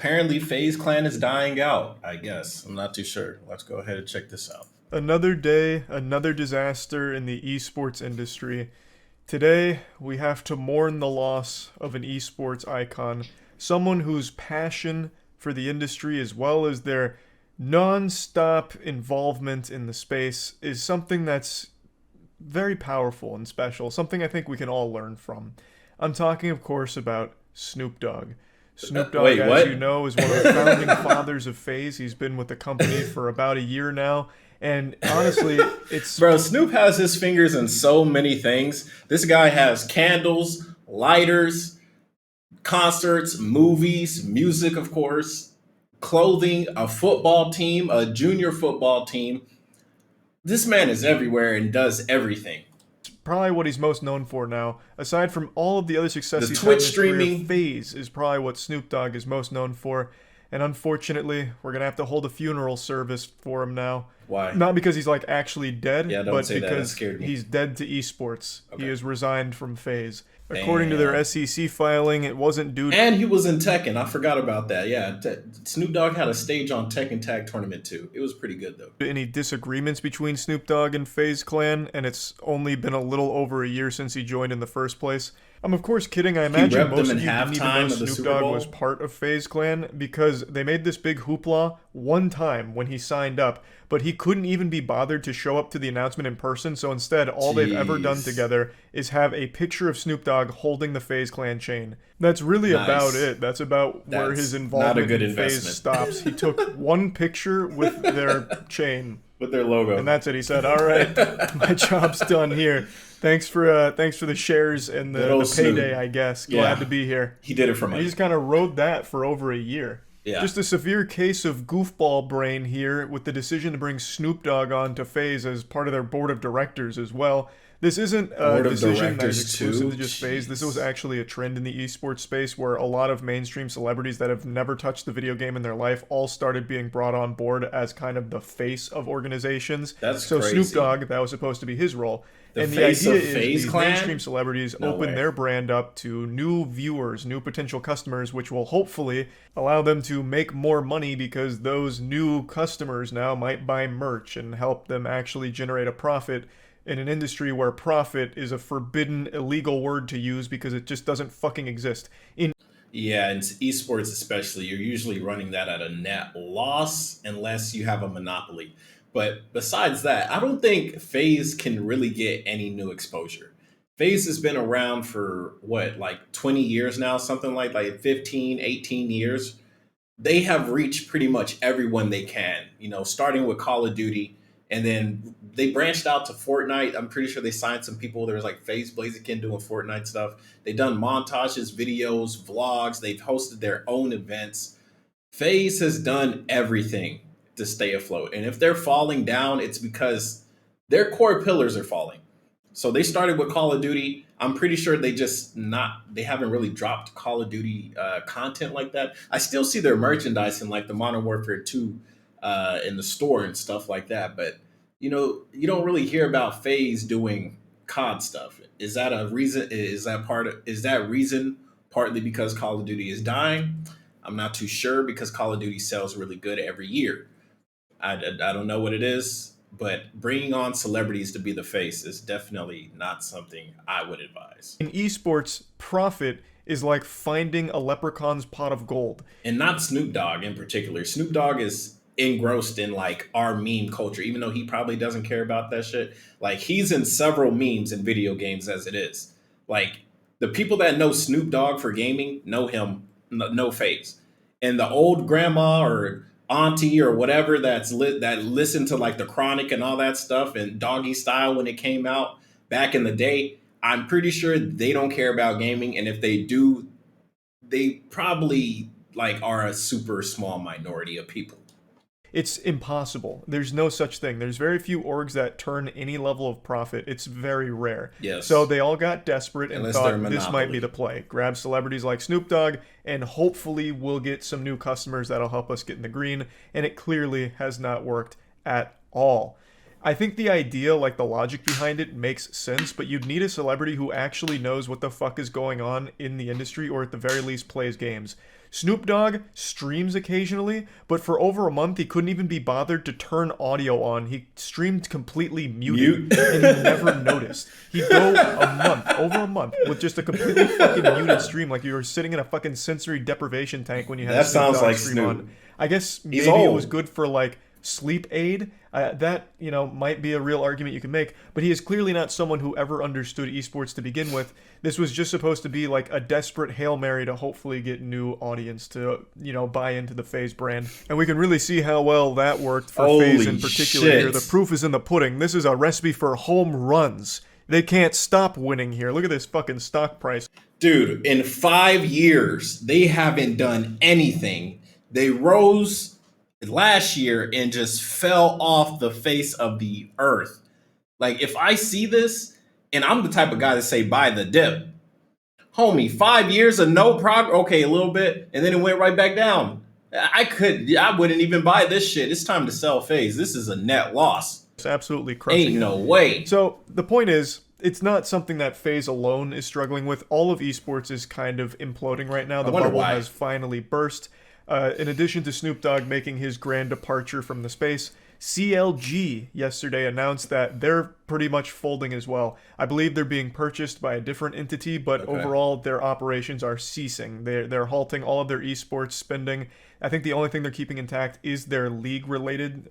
apparently FaZe Clan is dying out, I guess. I'm not too sure. Let's go ahead and check this out. Another day, another disaster in the esports industry. Today, we have to mourn the loss of an esports icon, someone whose passion for the industry as well as their non-stop involvement in the space is something that's very powerful and special, something I think we can all learn from. I'm talking, of course, about Snoop Dogg. Snoop Dogg, Wait, as what? you know, is one of the founding fathers of FaZe. He's been with the company for about a year now. And honestly, it's Bro, Snoop has his fingers in so many things. This guy has candles, lighters, concerts, movies, music, of course, clothing, a football team, a junior football team. This man is everywhere and does everything. probably what he's most known for now. Aside from all of the other success The he's had in Twitch his career, streaming. FaZe is probably what Snoop Dogg is most known for. And unfortunately, we're gonna have to hold a funeral service for him now. Why? Not because he's like actually dead, Yeah, don't but say that. That because scared me. he's dead to esports. Okay. He has resigned from FaZe. According to their Damn. SEC filing, it wasn't due to And he was in Tekken. I forgot about that. Yeah, Snoop Dogg had a stage on Tekken Tag Tournament too. It was pretty good though. any disagreements between Snoop Dogg and FaZe Clan, and it's only been a little over a year since he joined in the first place. I'm of course kidding. I imagine repped most them of in you didn't even halftime know of the Snoop Super Dogg Bowl. was part of FaZe Clan because they made this big hoopla one time when he signed up, but he couldn't even be bothered to show up to the announcement in person, so instead all they've ever done Jeez. together is have a picture of Snoop Dogg holding the FaZe Clan chain. That's really Nice. about it. That's about where That's his not a involvement good in FaZe investment. stops. He took one picture with their chain. With their logo. And that's it. He said, "All right, my job's done here. Thanks for the shares and Good the old Snoop. payday. I guess glad Yeah. to be here." He did it for And he money. just kind of rode that for over a year. Yeah. Just a severe case of goofball brain here with the decision to bring Snoop Dogg on to FaZe as part of their board of directors as well. This isn't a Board of decision that is directors, exclusive too? to just FaZe. This was Jeez. actually a trend in the esports space where a lot of mainstream celebrities that have never touched the video game in their life all started being brought on board as kind of the face of organizations. That's so crazy. Snoop Dogg, that was supposed to be his role. The And the face idea of is FaZe these Clan? mainstream celebrities No open way. their brand up to new viewers, new potential customers, which will hopefully allow them to make more money because those new customers now might buy merch and help them actually generate a profit in an industry where profit is a forbidden, illegal word to use because it just doesn't fucking exist. In Yeah, and esports especially, you're usually running that at a net loss unless you have a monopoly. But besides that, I don't think FaZe can really get any new exposure. FaZe has been around for what, like 20 years now, something like 15, 18 years. They have reached pretty much everyone they can, starting with Call of Duty. And then they branched out to Fortnite. I'm pretty sure they signed some people. There was like FaZe Blaziken doing Fortnite stuff. They've done montages, videos, vlogs. They've hosted their own events. FaZe has done everything to stay afloat. And if they're falling down, it's because their core pillars are falling. So they started with Call of Duty. I'm pretty sure they haven't really dropped Call of Duty content like that. I still see their merchandise in like the Modern Warfare 2 in the store and stuff like that. But you don't really hear about FaZe doing COD stuff. Is that a reason? Is that reason partly because Call of Duty is dying? I'm not too sure because Call of Duty sells really good every year. I don't know what it is, but bringing on celebrities to be the face is definitely not something I would advise. esports, profit is like finding a leprechaun's pot of gold. And not Snoop Dogg in particular. Snoop Dogg is engrossed in like our meme culture, even though he probably doesn't care about that shit. Like he's in several memes in video games as it is. Like the people that know Snoop Dogg for gaming know him, no FaZe. And the old grandma or auntie or whatever that listened to like the Chronic and all that stuff and Doggy Style when it came out back in the day, I'm pretty sure they don't care about gaming. And if they do, they probably like are a super small minority of people. It's impossible. There's no such thing. There's very few orgs that turn any level of profit. It's very rare. Yes. So they all got desperate and Unless they're a thought this might monopoly. be the play. Grab celebrities like Snoop Dogg, and hopefully we'll get some new customers that'll help us get in the green. And it clearly has not worked at all. I think the idea, like the logic behind it, makes sense, but you'd need a celebrity who actually knows what the fuck is going on in the industry, or at the very least plays games. Snoop Dogg streams occasionally, but for over a month he couldn't even be bothered to turn audio on. He streamed completely muted, Mute. and he never noticed. He'd go over a month, with just a completely fucking muted stream, like you were sitting in a fucking sensory deprivation tank when you had That a Snoop sounds Dogg like stream Snoop. on. I guess He's maybe it old. was good for like sleep aid. That, might be a real argument you can make, but he is clearly not someone who ever understood esports to begin with. This was just supposed to be like a desperate Hail Mary to hopefully get new audience to, buy into the FaZe brand. And we can really see how well that worked for FaZe in particular shit. here. The proof is in the pudding. This is a recipe for home runs. They can't stop winning here. Look at this fucking stock price. Dude, in 5 years, they haven't done anything. They rose last year and just fell off the face of the earth. Like, if I see this, and I'm the type of guy to say buy the dip, homie, 5 years of no progress, okay, a little bit, and then it went right back down. I wouldn't even buy this shit. It's time to sell FaZe. This is a net loss. It's absolutely crushing. Ain't no way. So the point is, it's not something that FaZe alone is struggling with. All of esports is kind of imploding right now. The bubble has finally burst. In addition to Snoop Dogg making his grand departure from the space, CLG yesterday announced that they're pretty much folding as well. I believe they're being purchased by a different entity, but overall their operations are ceasing. They're halting all of their esports spending. I think the only thing they're keeping intact is their league-related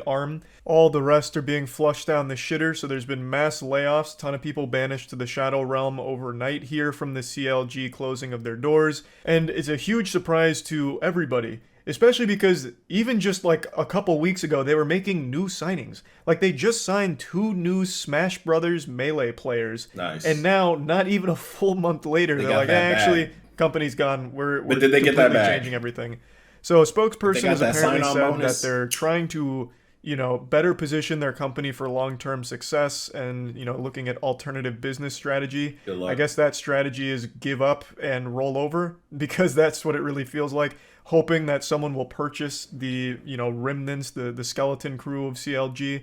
arm. All the rest are being flushed down the shitter, so there's been mass layoffs. A ton of people banished to the Shadow Realm overnight here from the CLG closing of their doors. And it's a huge surprise to everybody, especially because even just like a couple weeks ago, they were making new signings. Like they just signed 2 new Smash Brothers Melee players. Nice. And now, not even a full month later, they're like, actually, company's gone. We're but did they get that back? Changing everything. So a spokesperson has apparently said bonus? that they're trying to, better position their company for long-term success and, looking at alternative business strategy. Good luck. I guess that strategy is give up and roll over, because that's what it really feels like. Hoping that someone will purchase the, remnants, the skeleton crew of CLG.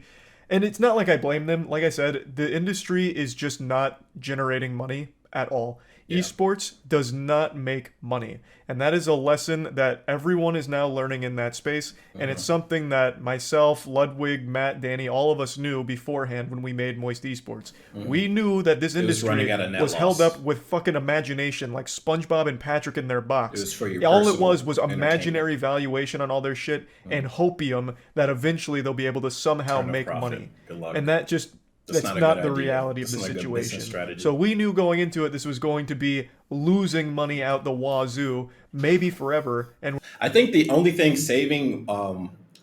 And it's not like I blame them. Like I said, the industry is just not generating money at all. Yeah. Esports does not make money. And that is a lesson that everyone is now learning in that space. And it's something that myself, Ludwig, Matt, Danny, all of us knew beforehand when we made Moist Esports. We knew that this industry was held up with fucking imagination, like SpongeBob and Patrick in their box. It was for your all it was imaginary valuation on all their shit and hopium that eventually they'll be able to somehow make money. And that just... That's not the reality of the situation. So we knew going into it this was going to be losing money out the wazoo, maybe forever. And I think the only thing saving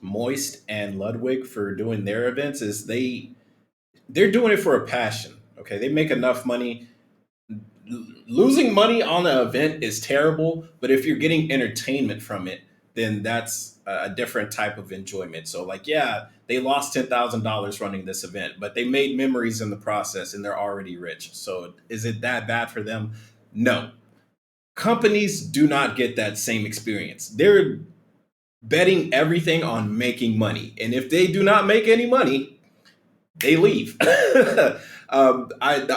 Moist and Ludwig for doing their events is they're doing it for a passion. Okay, they make enough money. Losing money on an event is terrible, but if you're getting entertainment from it, then that's a different type of enjoyment. So like, yeah, they lost $10,000 running this event, but they made memories in the process and they're already rich. So is it that bad for them? No. Companies do not get that same experience. They're betting everything on making money. And if they do not make any money, they leave. The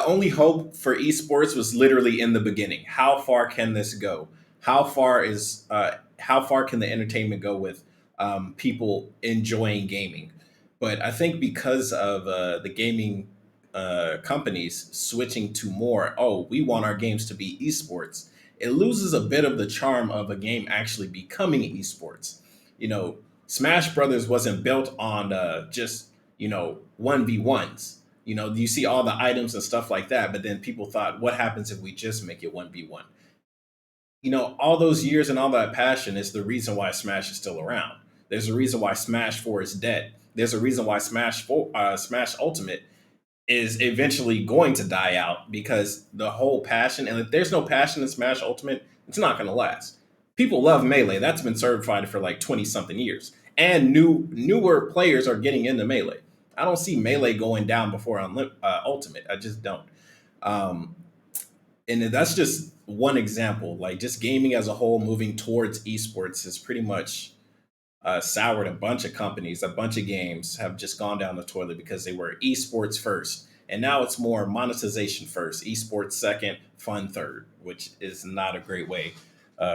only hope for esports was literally in the beginning. How far can this go? How far can the entertainment go with people enjoying gaming? But I think because of the gaming companies switching to more, we want our games to be esports, it loses a bit of the charm of a game actually becoming esports. Smash Brothers wasn't built on just 1v1s. You see all the items and stuff like that, but then people thought, what happens if we just make it 1v1? All those years and all that passion is the reason why Smash is still around. There's a reason why Smash 4 is dead. There's a reason why Smash Ultimate is eventually going to die out, because the whole passion, and if there's no passion in Smash Ultimate, it's not going to last. People love Melee. That's been certified for like 20-something years. And newer players are getting into Melee. I don't see Melee going down before Ultimate. I just don't. And that's just one example. Like, just gaming as a whole moving towards esports has pretty much soured a bunch of companies. A bunch of games have just gone down the toilet because they were esports first. And now it's more monetization first, esports second, fun third, which is not a great way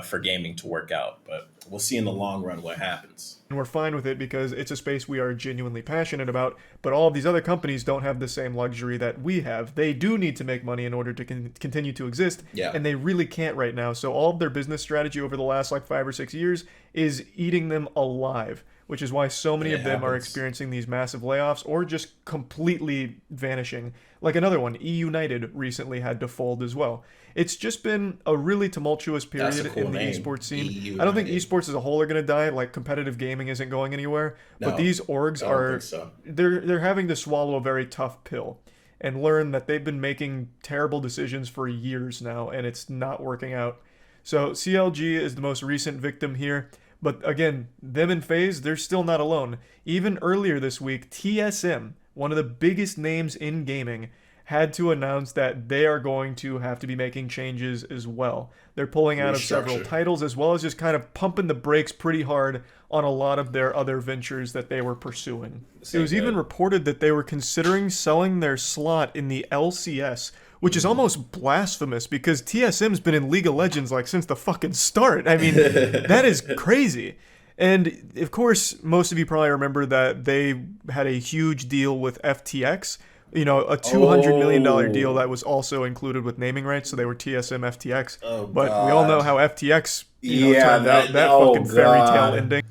for gaming to work out. But we'll see in the long run what happens. And we're fine with it because it's a space we are genuinely passionate about. But all of these other companies don't have the same luxury that we have. They do need to make money in order to continue to exist, Yeah. and they really can't right now. So all of their business strategy over the last like 5 or 6 years is eating them alive, which is why so many It of them are happens. experiencing these massive layoffs or just completely vanishing. Like another one, E United recently had to fold as well. It's just been a really tumultuous That's a period cool in the name. esports scene. E I don't think United. esports as a whole are going to die. Like competitive gaming isn't going anywhere, but No, these orgs I don't are think so. they're having to swallow a very tough pill and learn that they've been making terrible decisions for years now and it's not working out. So CLG is the most recent victim here. But again, them and FaZe, they're still not alone. Even earlier this week, TSM, one of the biggest names in gaming, had to announce that they are going to have to be making changes as well. They're pulling out of several Restructure. titles as well as just kind of pumping the brakes pretty hard on a lot of their other ventures that they were pursuing. It was even Good. reported that they were considering selling their slot in the LCS, which is almost blasphemous because TSM's been in League of Legends like since the fucking start. I mean, that is crazy. And of course, most of you probably remember that they had a huge deal with FTX, you know, a $200 million deal Oh, that was also included with naming rights, so they were TSM FTX. oh But we all know God. how FTX, Yeah, turned out. that. That Oh fucking fairy tale God, ending.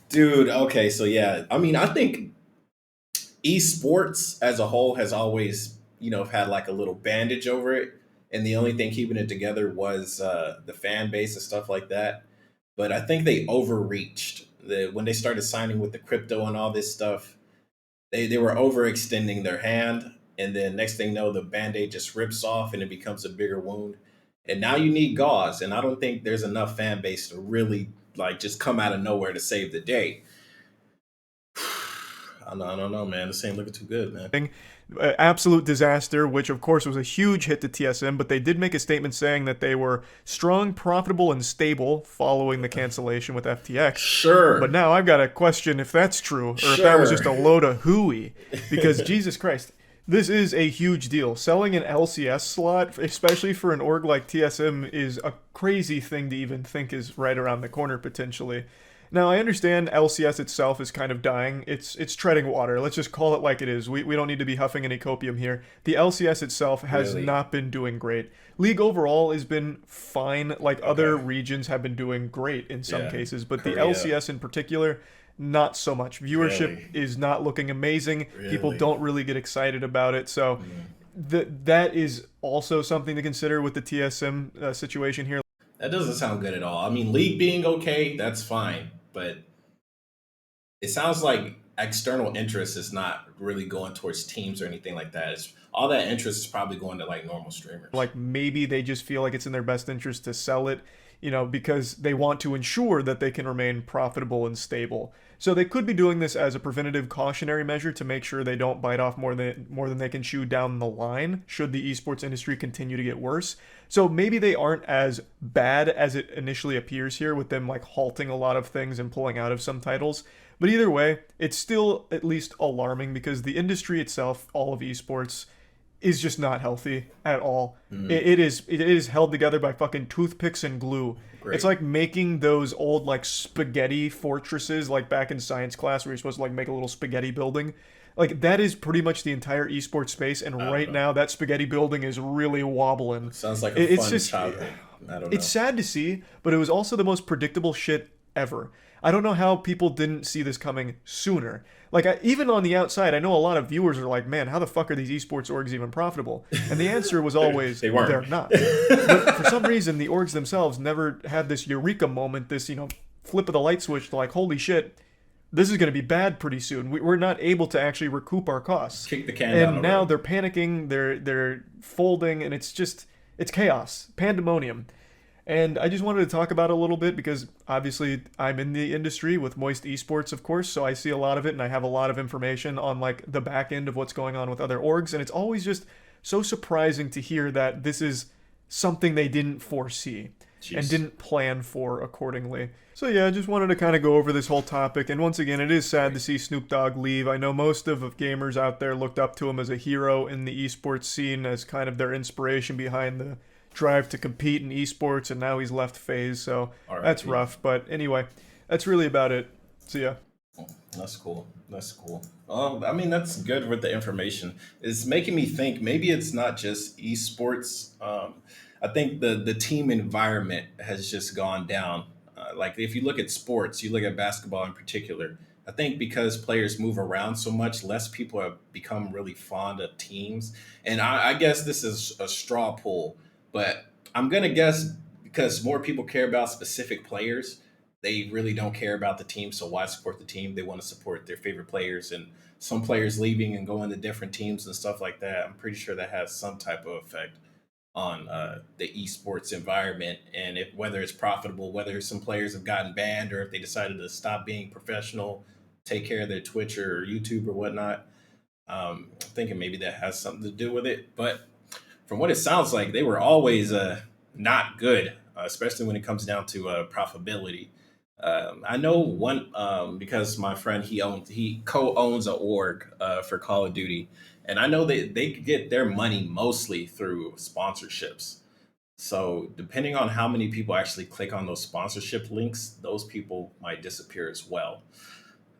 dude. Okay, so yeah, I mean, I think esports as a whole has always, had like a little bandage over it, and the only thing keeping it together was the fan base and stuff like that. But I think they overreached when they started signing with the crypto and all this stuff. They were overextending their hand, and then next thing you know, the band-aid just rips off and it becomes a bigger wound. And now you need gauze, and I don't think there's enough fan base to really like just come out of nowhere to save the day. I don't know, man. This ain't looking too good, man. Absolute disaster, which of course was a huge hit to TSM, but they did make a statement saying that they were strong, profitable, and stable following the cancellation with FTX. But Sure, now I've got to question if that's true or if that was sure. just a load of hooey. Because Jesus Christ, this is a huge deal. Selling an LCS slot, especially for an org like TSM, is a crazy thing to even think is right around the corner potentially. Now I understand LCS itself is kind of dying. It's treading water. Let's just call it like it is. We don't need to be huffing any copium here. The LCS itself has Really? not been doing great. League overall has been fine. Like other Okay. regions have been doing great in some Yeah. cases, but the Korea. LCS in particular, not so much. Viewership Really? is not looking amazing. People Really? don't really get excited about it. So Mm. that is also something to consider with the TSM situation here. That doesn't sound good at all. I mean, league being okay, that's fine, but it sounds like external interest is not really going towards teams or anything like that. It's all that interest is probably going to like normal streamers. Like maybe they just feel like it's in their best interest to sell it, because they want to ensure that they can remain profitable and stable. So they could be doing this as a preventative cautionary measure to make sure they don't bite off more than they can chew down the line should the esports industry continue to get worse. So maybe they aren't as bad as it initially appears here with them like halting a lot of things and pulling out of some titles. But either way, it's still at least alarming because the industry itself, all of esports, is just not healthy at all. It is held together by fucking toothpicks and glue. It's Great. like making those old like spaghetti fortresses like back in science class where you're supposed to like make a little spaghetti building. Like that is pretty much the entire esports space, and I don't right know. now that spaghetti building is really wobbling. Sounds like a It's fun just childhood. I don't it's know. sad to see, but it was also the most predictable shit ever. I don't know how people didn't see this coming sooner. Like, even on the outside, I know a lot of viewers are like, man, how the fuck are these esports orgs even profitable? And the answer was always, They weren't. they're not. But for some reason, the orgs themselves never had this eureka moment, this, flip of the light switch to like, holy shit, this is going to be bad pretty soon. We're not able to actually recoup our costs. Kick the can down And the now road. they're panicking, they're folding, and it's chaos, pandemonium. And I just wanted to talk about it a little bit because obviously I'm in the industry with Moist Esports, of course, so I see a lot of it and I have a lot of information on like the back end of what's going on with other orgs, and it's always just so surprising to hear that this is something they didn't foresee and Jeez. didn't plan for accordingly. So yeah, I just wanted to kind of go over this whole topic, and once again, it is sad to see Snoop Dogg leave. I know most of gamers out there looked up to him as a hero in the esports scene, as kind of their inspiration behind the drive to compete in esports, and now he's left Phase. So that's R.I.P. rough. But anyway, that's really about it. See ya. That's cool. That's cool. I mean, that's good with the information. It's making me think maybe it's not just esports. I think the team environment has just gone down. Like if you look at sports, you look at basketball in particular. I think because players move around so much, less people have become really fond of teams. And I guess this is a straw poll, but I'm gonna guess because more people care about specific players, they really don't care about the team. So why support the team? They want to support their favorite players, and some players leaving and going to different teams and stuff like that. I'm pretty sure that has some type of effect on the esports environment, and if whether it's profitable, whether some players have gotten banned, or if they decided to stop being professional, take care of their Twitch or YouTube or whatnot. I'm thinking maybe that has something to do with it. But from what it sounds like, they were always not good, especially when it comes down to profitability. I know one because my friend he co-owns a org for Call of Duty, and I know they get their money mostly through sponsorships. So depending on how many people actually click on those sponsorship links, those people might disappear as well.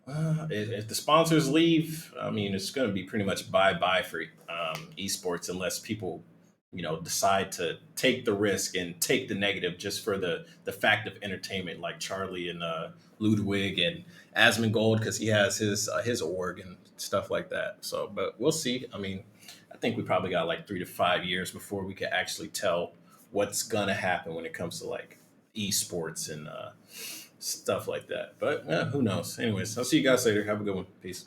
If the sponsors leave, I mean, it's going to be pretty much bye bye for esports unless people, decide to take the risk and take the negative just for the fact of entertainment, like Charlie and Ludwig and Asmongold, because he has his org and stuff like that. So, but we'll see. I mean, I think we probably got like 3 to 5 years before we can actually tell what's gonna happen when it comes to like esports and stuff like that. But who knows? Anyways, I'll see you guys later. Have a good one. Peace.